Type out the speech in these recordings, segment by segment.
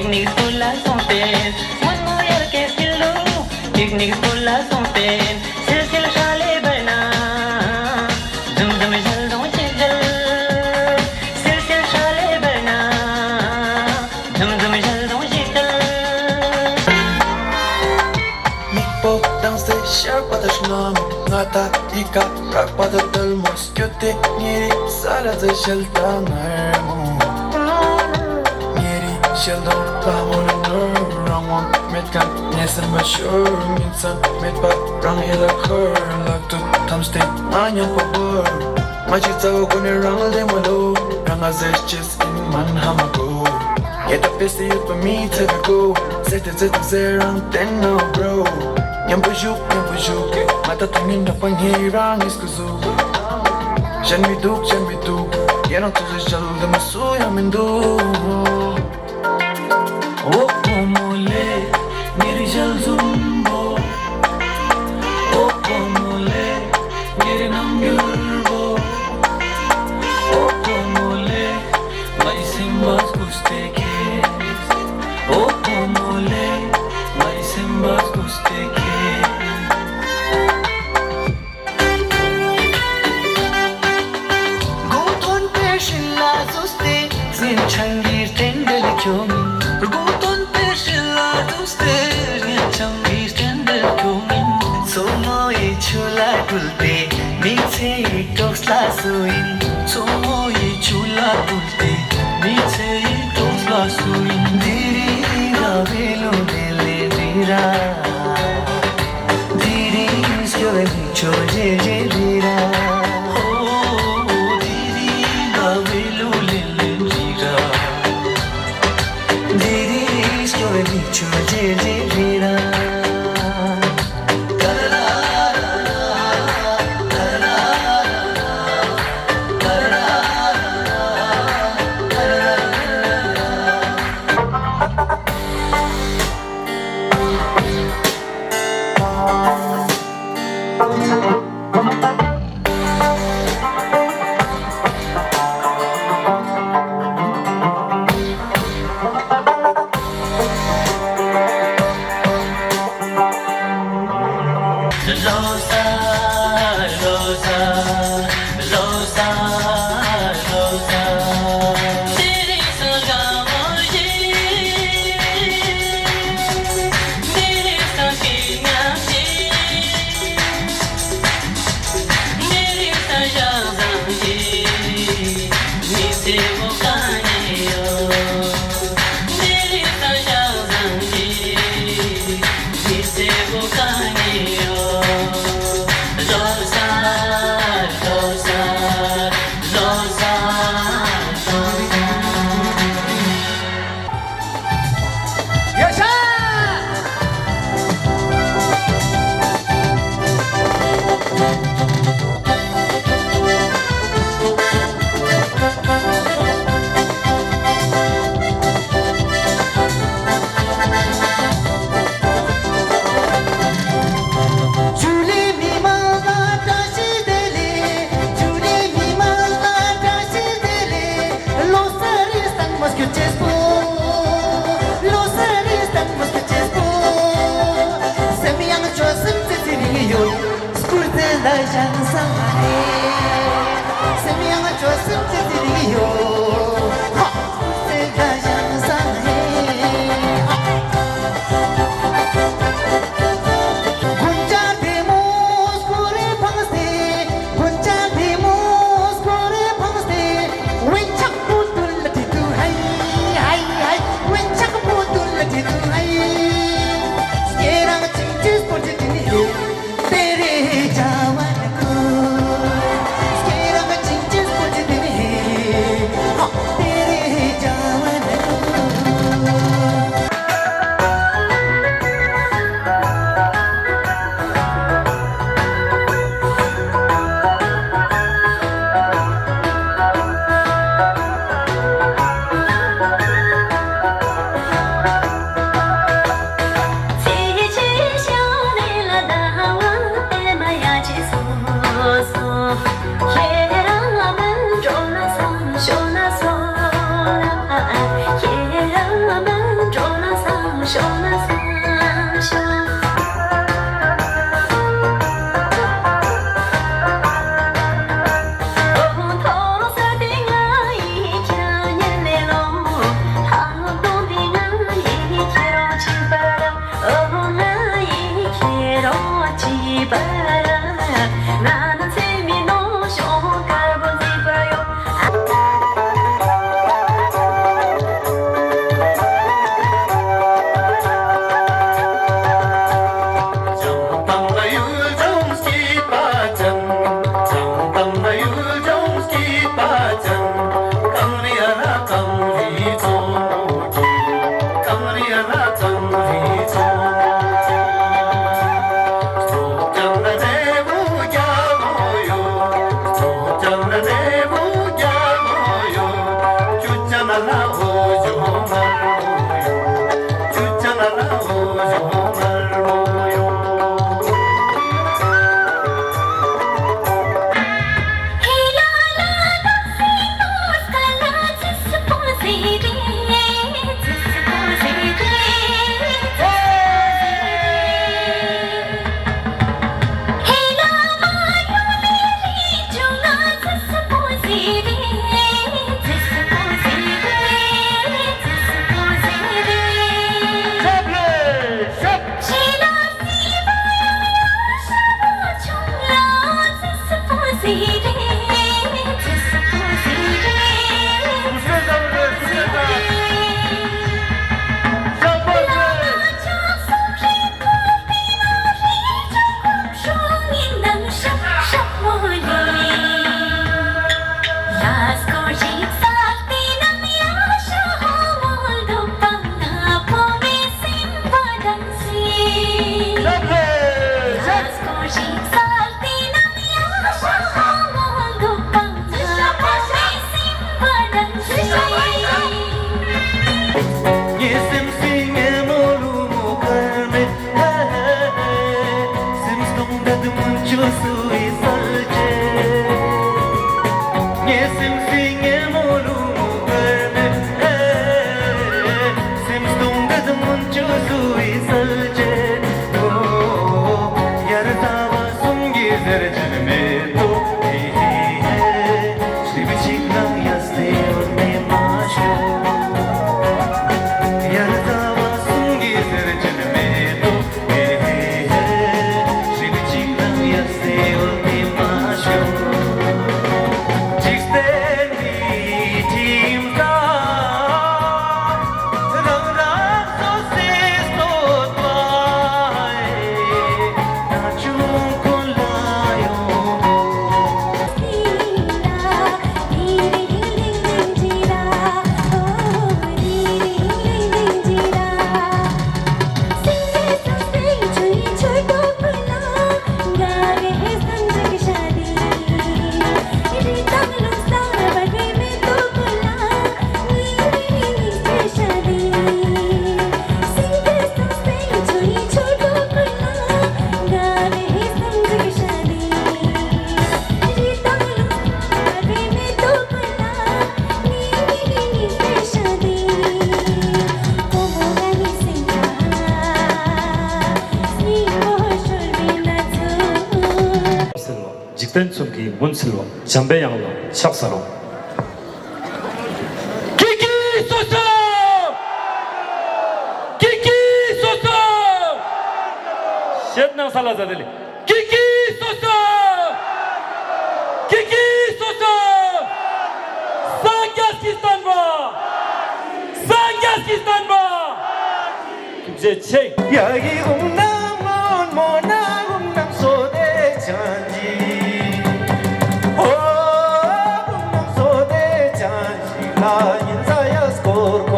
Picnics por las fontaines, mon moyen que stylo. Picnics pour la fontaine, c'est le chalet bernard. Zum zum jal dong chidal, c'est le chalet bernard. Zum zum jal dong chidal. Mikpo dans the sharp pada shnam, ngata ika rak pada dalmos kyote ngiri sala the shelta narmo. Ngiri shelta pamon rangwon metkan nesam bashur minsan metpa rang ila khur laktu thamste anyam pabor machita gune rang de malo rang azes chis in man hamago. Get the best of you for me to go. Set the zerang then no bro. Nyambujuk, mata tangin na panghirang iskuzu. Shan mi duk, yan ang tuloy jalo da masuya mindu. Oh komole, niri jal zumbo. Oh komole, niri namgyurbo. Oh komole, mai simbas gustekes. Oh komole, mai simbas gustekes. Changir tender kyom Ruguton pershila duste Changir tender kyom Somo e chula tulte Niche e toxla suin Somo e chula tulte Niche e toxla suin Diri gavelo dele dira Diri skole nicho je dira 벤츠기 문슬로 잠배양로 샥사로 기기 소서 기기 소서 셋나 살라자들이 기기 소서 기기 소서 상가스키스탄바 상가스키스탄바 이제 책 여기 웅남은 모나 웅남 소대 전지 웅남 소대 전지 나 인사야 스코르코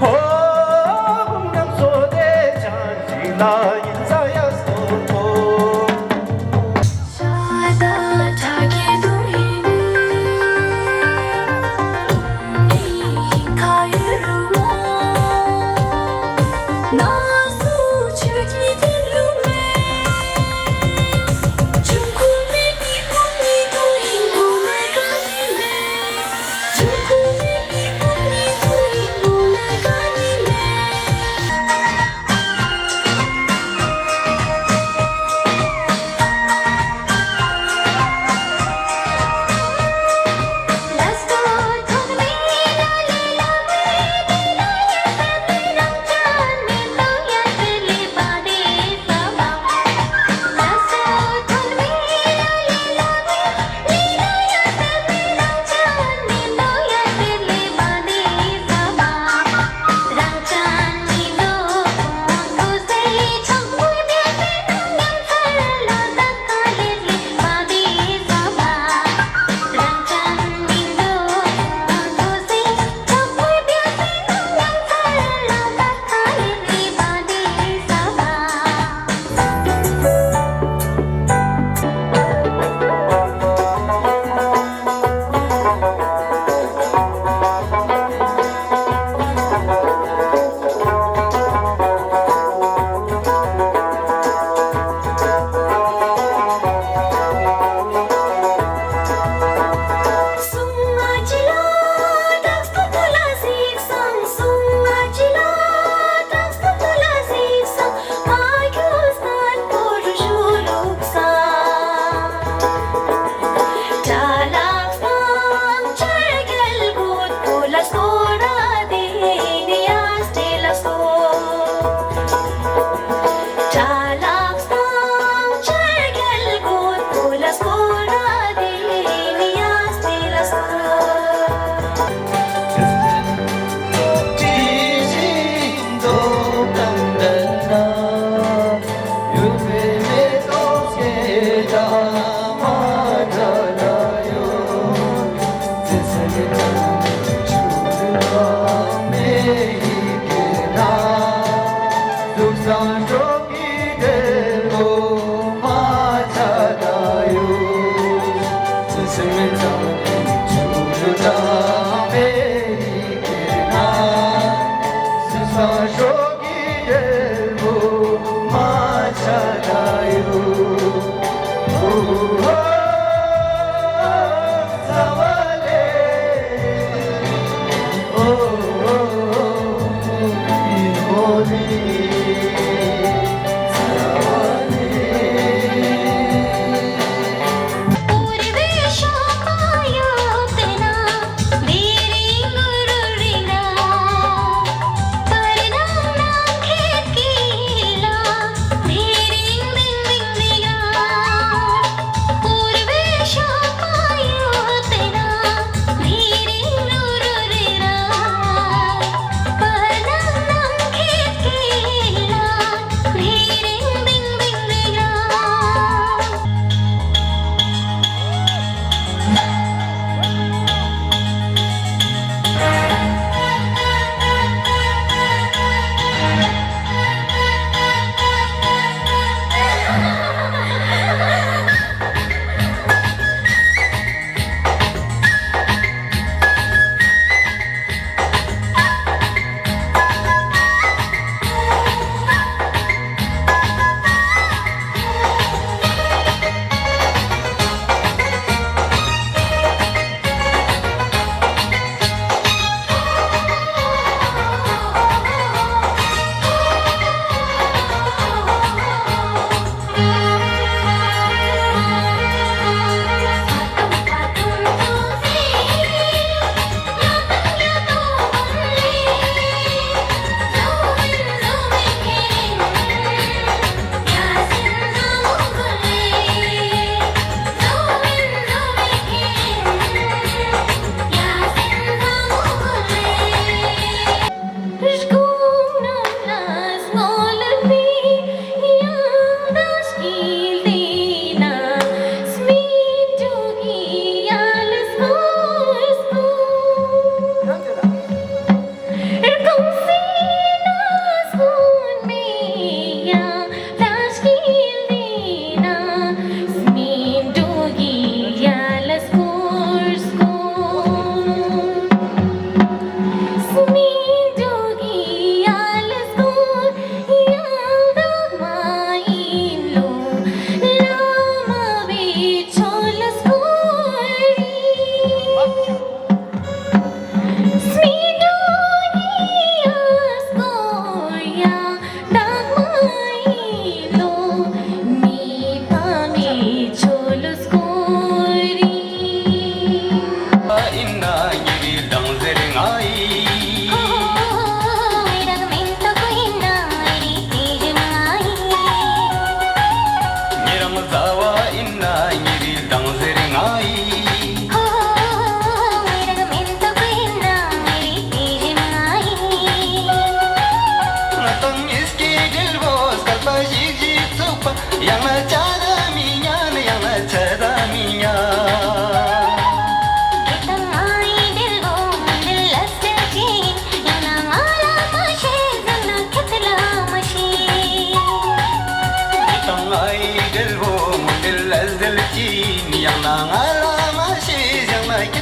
웅남 소대 전지 나 인사야 스코르코 사다 타기도 이 가유로 나수 주기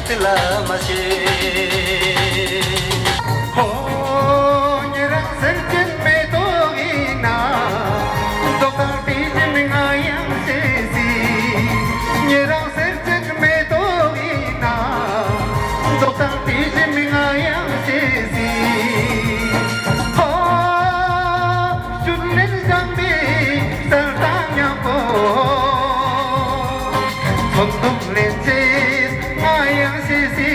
tila mashe Nyerang serjen medogina Dokter dijeming ayang sesi Nyerang serjen medogina Dokter dijeming ayang sesi Sunen zambi sertanya po Untuk lences ayang sesi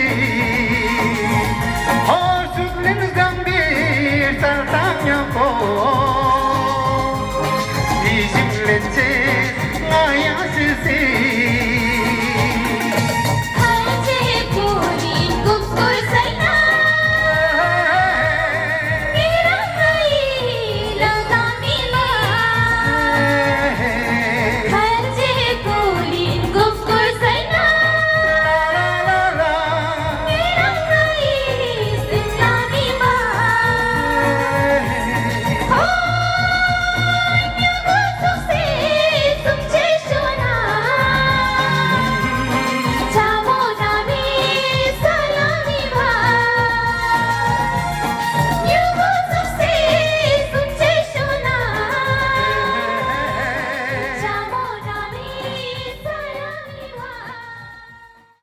Sunen zambi sertanya po